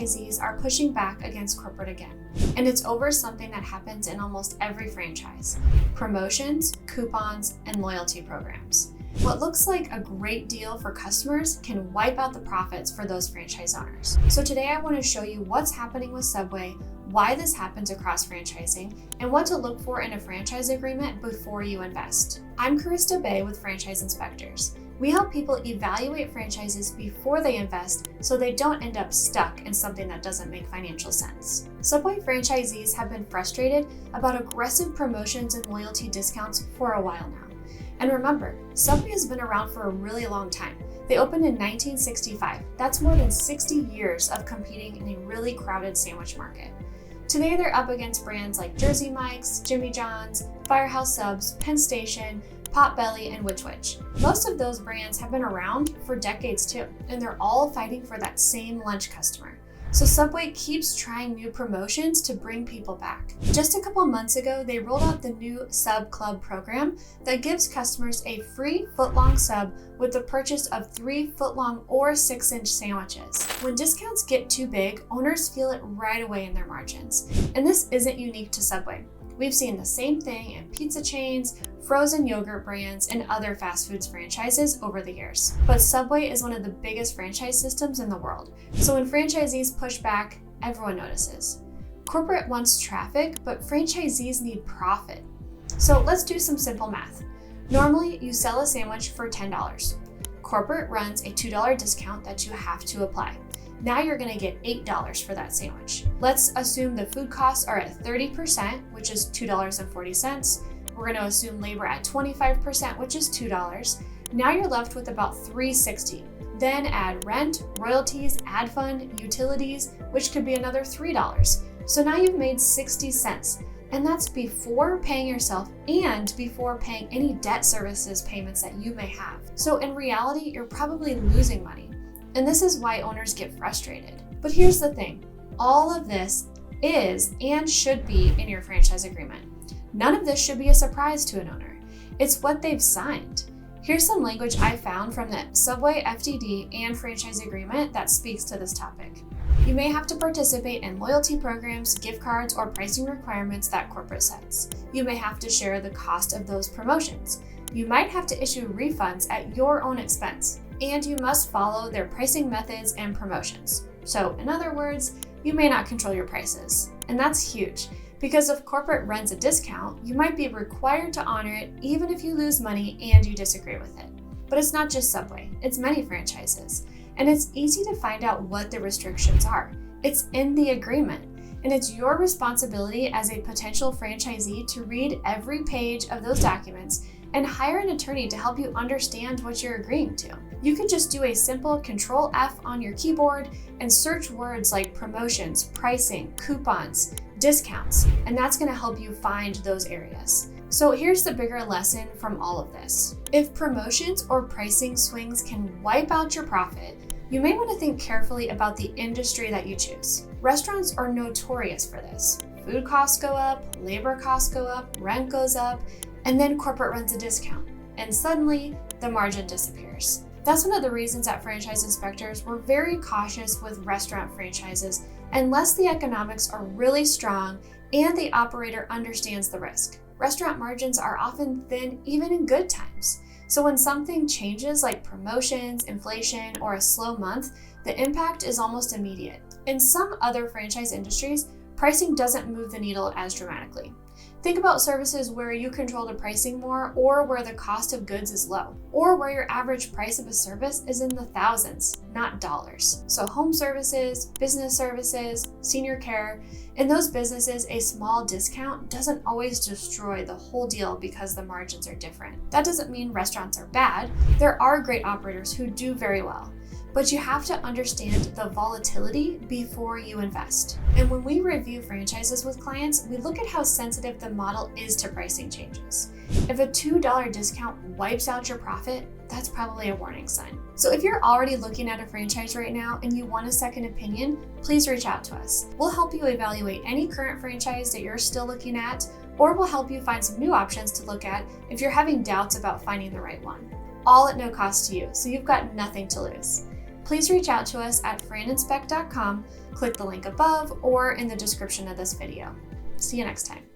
franchisees are pushing back against corporate again. And it's over something that happens in almost every franchise: promotions, coupons, and loyalty programs. What looks like a great deal for customers can wipe out the profits for those franchise owners. So today I want to show you what's happening with Subway, why this happens across franchising, and what to look for in a franchise agreement before you invest. I'm Carissa Bay with Franchise Inspectors. We help people evaluate franchises before they invest so they don't end up stuck in something that doesn't make financial sense. Subway franchisees have been frustrated about aggressive promotions and loyalty discounts for a while now. And remember, Subway has been around for a really long time. They opened in 1965. That's more than 60 years of competing in a really crowded sandwich market. Today they're up against brands like Jersey Mike's, Jimmy John's, Firehouse Subs, Penn Station, Potbelly, and Which Wich. Most of those brands have been around for decades too, and they're all fighting for that same lunch customer. So Subway keeps trying new promotions to bring people back. Just a couple months ago, they rolled out the new Sub Club program that gives customers a free foot-long sub with the purchase of 3 foot-long or 6-inch sandwiches. When discounts get too big, owners feel it right away in their margins. And this isn't unique to Subway. We've seen the same thing in pizza chains, frozen yogurt brands, and other fast foods franchises over the years. But Subway is one of the biggest franchise systems in the world. So when franchisees push back, everyone notices. Corporate wants traffic, but franchisees need profit. So let's do some simple math. Normally, you sell a sandwich for $10. Corporate runs a $2 discount that you have to apply. Now you're gonna get $8 for that sandwich. Let's assume the food costs are at 30%, which is $2.40. We're gonna assume labor at 25%, which is $2. Now you're left with about $3.60. Then add rent, royalties, ad fund, utilities, which could be another $3. So now you've made 60 cents. And that's before paying yourself and before paying any debt services payments that you may have. So in reality, you're probably losing money. And this is why owners get frustrated. But here's the thing, all of this is and should be in your franchise agreement. None of this should be a surprise to an owner. It's what they've signed. Here's some language I found from the Subway FDD and franchise agreement that speaks to this topic. You may have to participate in loyalty programs, gift cards, or pricing requirements that corporate sets. You may have to share the cost of those promotions. You might have to issue refunds at your own expense. And you must follow their pricing methods and promotions. So in other words, you may not control your prices. And that's huge, because if corporate runs a discount, you might be required to honor it even if you lose money and you disagree with it. But it's not just Subway, it's many franchises. And it's easy to find out what the restrictions are. It's in the agreement. And it's your responsibility as a potential franchisee to read every page of those documents and hire an attorney to help you understand what you're agreeing to. You can just do a simple Control F on your keyboard and search words like promotions, pricing, coupons, discounts, and that's gonna help you find those areas. So here's the bigger lesson from all of this. If promotions or pricing swings can wipe out your profit, you may want to think carefully about the industry that you choose. Restaurants are notorious for this. Food costs go up, labor costs go up, rent goes up, and then corporate runs a discount, and suddenly the margin disappears. That's one of the reasons at Franchise Inspectors we're very cautious with restaurant franchises unless the economics are really strong and the operator understands the risk. Restaurant margins are often thin even in good times. So when something changes like promotions, inflation, or a slow month, the impact is almost immediate. In some other franchise industries, pricing doesn't move the needle as dramatically. Think about services where you control the pricing more, or where the cost of goods is low, or where your average price of a service is in the thousands, not dollars. So home services, business services, senior care, in those businesses, a small discount doesn't always destroy the whole deal because the margins are different. That doesn't mean restaurants are bad. There are great operators who do very well. But you have to understand the volatility before you invest. And when we review franchises with clients, we look at how sensitive the model is to pricing changes. If a $2 discount wipes out your profit, that's probably a warning sign. So if you're already looking at a franchise right now and you want a second opinion, please reach out to us. We'll help you evaluate any current franchise that you're still looking at, or we'll help you find some new options to look at if you're having doubts about finding the right one. All at no cost to you, so you've got nothing to lose. please reach out to us at franinspect.com, click the link above or in the description of this video. See you next time.